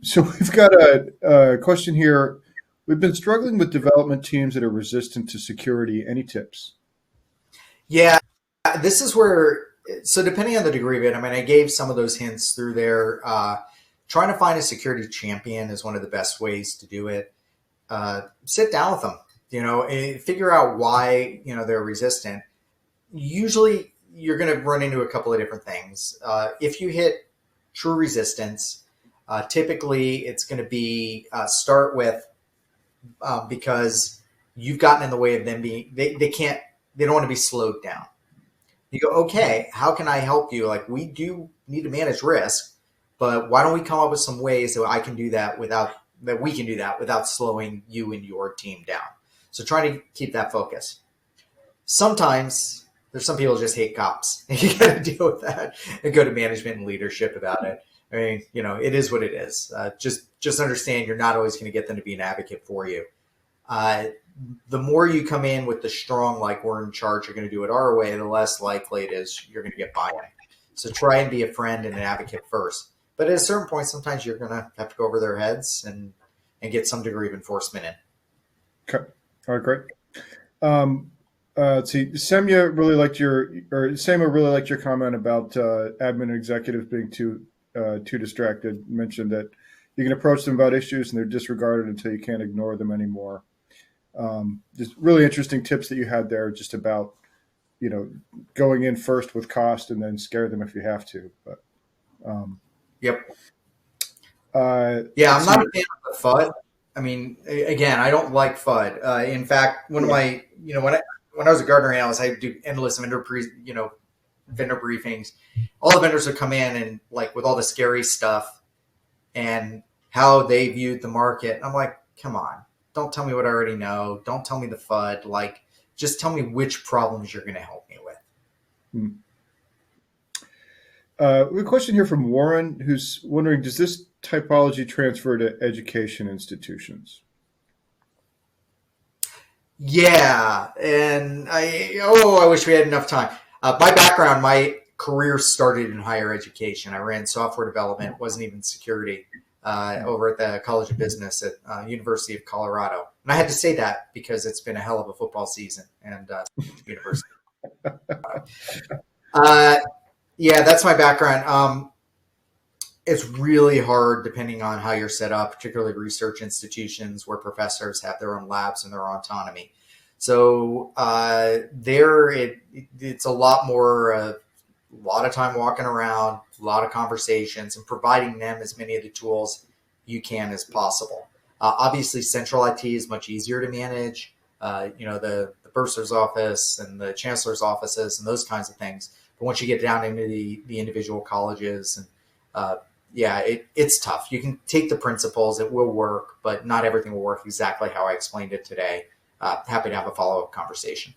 So we've got a question here. We've been struggling with development teams that are resistant to security. Any tips?
Yeah, this is where, so depending on the degree of it, I mean, I gave some of those hints through there. Trying to find a security champion is one of the best ways to do it. Sit down with them, and figure out why, they're resistant. Usually you're going to run into a couple of different things. If you hit true resistance, typically it's going to be start with because you've gotten in the way of them being, they don't want to be slowed down. You go, okay, how can I help you? Like, we do need to manage risk, but why don't we come up with some ways that we can do that without slowing you and your team down? So trying to keep that focus. Sometimes there's some people who just hate cops, and you got to deal with that and go to management and leadership about it. I mean, it is what it is. Just understand you're not always going to get them to be an advocate for you. The more you come in with the strong, like, we're in charge, you're going to do it our way, the less likely it is you're going to get buy-in. So try and be a friend and an advocate first. But at a certain point, sometimes you're going to have to go over their heads and get some degree of enforcement in.
Okay. All right, great. Let's see. Sama really liked your comment about admin and executives being too distracted. You mentioned that you can approach them about issues and they're disregarded until you can't ignore them anymore. Just really interesting tips that you had there, just about going in first with cost and then scare them if you have to. But
yep. Yeah, I'm not a fan of the FUD. I mean, again, I don't like FUD. In fact, one of my, when I was a Gartner analyst, I do endless vendor briefings. All the vendors would come in and, like, with all the scary stuff and how they viewed the market. I'm like, come on, don't tell me what I already know. Don't tell me the FUD. Like, just tell me which problems you're going to help me with.
We have a question here from Warren, who's wondering, does this typology transfer to education institutions?
Yeah, and I wish we had enough time. My background, my career started in higher education. I ran software development, wasn't even security, over at the College of Business at University of Colorado. And I had to say that because it's been a hell of a football season and university. Yeah, that's my background. It's really hard depending on how you're set up, particularly research institutions where professors have their own labs and their autonomy. So it's a lot more, a lot of time walking around, a lot of conversations, and providing them as many of the tools you can as possible. Obviously, central IT is much easier to manage. The bursar's office and the chancellor's offices and those kinds of things. But once you get down into the individual colleges, and it's tough. You can take the principles; it will work, but not everything will work exactly how I explained it today. Happy to have a follow-up conversation.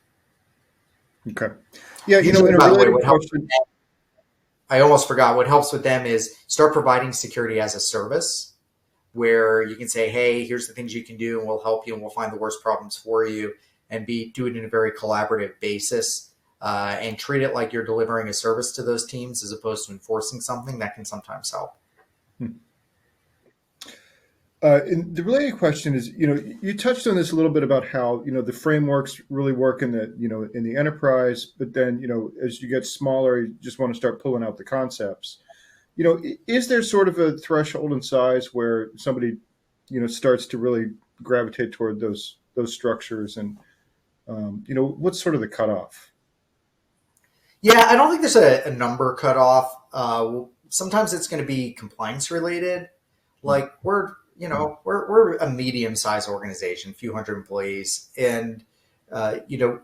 Okay. Yeah,
in a related question, I almost forgot. What helps with them is start providing security as a service, where you can say, hey, here's the things you can do, and we'll help you, and we'll find the worst problems for you, and do it in a very collaborative basis, and treat it like you're delivering a service to those teams as opposed to enforcing something. That can sometimes help.
And the related question is, you touched on this a little bit about how, the frameworks really work in the enterprise, but then, as you get smaller, you just want to start pulling out the concepts. Is there sort of a threshold in size where somebody, starts to really gravitate toward those structures, and, what's sort of the cutoff?
Yeah, I don't think there's a number cutoff. Sometimes it's going to be compliance related. Like, we're a medium-sized organization, a few hundred employees. And,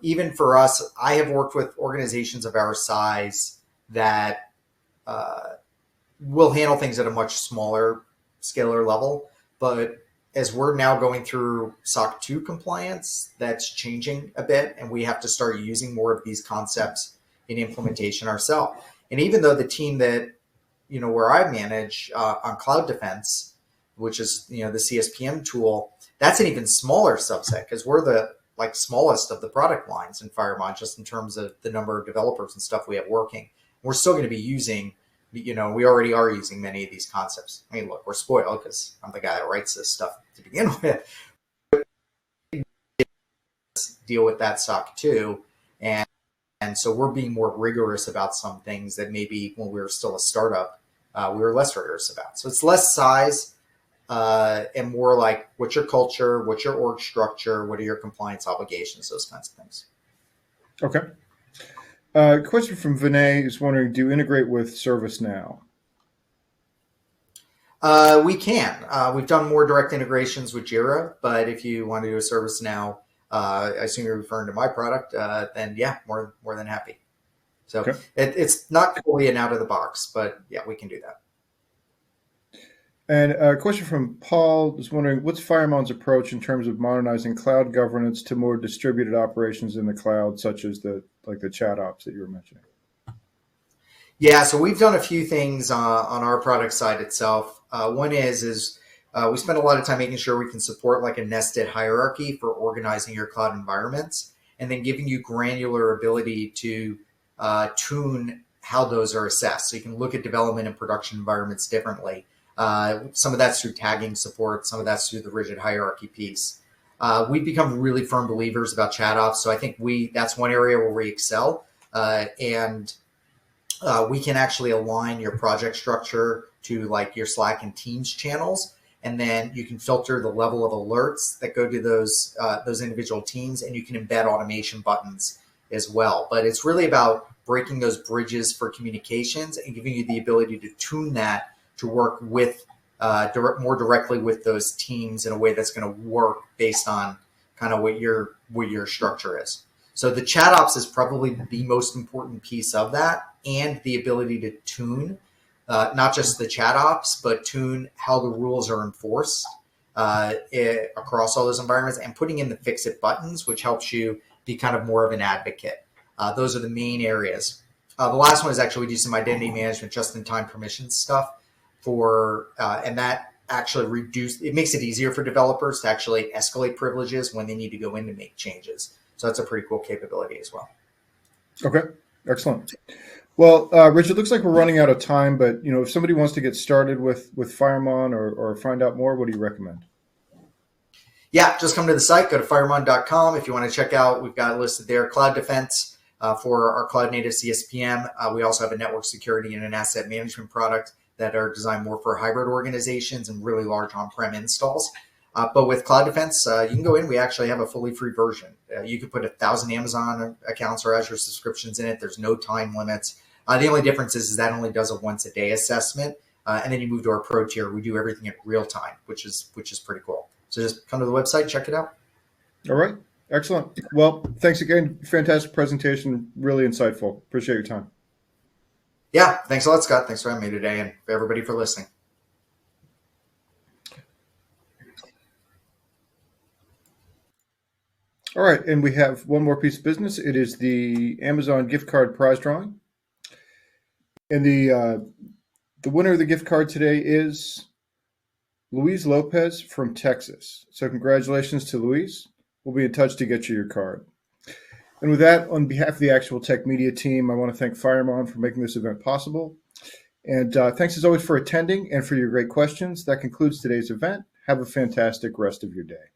even for us, I have worked with organizations of our size that will handle things at a much smaller scalar level. But as we're now going through SOC 2 compliance, that's changing a bit. And we have to start using more of these concepts in implementation ourselves. And even though the team that, where I manage on cloud defense, which is, the CSPM tool, that's an even smaller subset because we're the smallest of the product lines in Firemon, just in terms of the number of developers and stuff we have working. We're still going to be using, we already are using many of these concepts. I mean, look, we're spoiled because I'm the guy that writes this stuff to begin with. Deal with that stock too. And so we're being more rigorous about some things that maybe when we were still a startup, we were less rigorous about. So it's less size and more like, what's your culture? What's your org structure? What are your compliance obligations? Those kinds of things.
Okay. Question from Vinay is wondering, do you integrate with ServiceNow?
We can. We've done more direct integrations with Jira, but if you want to do a ServiceNow, I assume you're referring to my product, then yeah, more than happy. So okay. It's not fully an out of the box, but yeah, we can do that.
And a question from Paul is wondering, what's Firemon's approach in terms of modernizing cloud governance to more distributed operations in the cloud, such as the chat ops that you were mentioning?
Yeah, so we've done a few things on our product side itself. One is we spend a lot of time making sure we can support like a nested hierarchy for organizing your cloud environments, and then giving you granular ability to tune how those are assessed. So you can look at development and production environments differently. Some of that's through tagging support. Some of that's through the rigid hierarchy piece. We've become really firm believers about chat ops. So I think that's one area where we excel. And we can actually align your project structure to like your Slack and Teams channels. And then you can filter the level of alerts that go to those individual teams, and you can embed automation buttons as well. But it's really about breaking those bridges for communications and giving you the ability to tune that to work with more directly with those teams in a way that's going to work based on kind of what your structure is. So the chat ops is probably the most important piece of that, and the ability to tune not just the chat ops, but tune how the rules are enforced across all those environments, and putting in the fix it buttons, which helps you be kind of more of an advocate. Those are the main areas. The last one is actually we do some identity management, just-in-time permissions stuff and that actually it makes it easier for developers to actually escalate privileges when they need to go in to make changes. So that's a pretty cool capability as well.
Okay, excellent. Well, Rich, it looks like we're running out of time, but if somebody wants to get started with Firemon or find out more, what do you recommend?
Yeah, just come to the site, go to firemon.com. If you want to check out, we've got listed there Cloud Defense for our cloud native CSPM. We also have a network security and an asset management product that are designed more for hybrid organizations and really large on-prem installs. But with Cloud Defense, you can go in. We actually have a fully free version. You could put 1,000 Amazon accounts or Azure subscriptions in it. There's no time limits. The only difference is that only does a once-a-day assessment. And then you move to our Pro tier. We do everything in real time, which is pretty cool. So just come to the website, check it out. All
right. Excellent. Well, thanks again. Fantastic presentation. Really insightful. Appreciate your time.
Yeah. Thanks a lot, Scott. Thanks for having me today, and for everybody for listening.
All right. And we have one more piece of business. It is the Amazon gift card prize drawing. And the winner of the gift card today is Luis Lopez from Texas. So congratulations to Luis. We'll be in touch to get you your card. And with that, on behalf of the Actual Tech Media team, I want to thank Firemon for making this event possible. And thanks as always for attending and for your great questions. That concludes today's event. Have a fantastic rest of your day.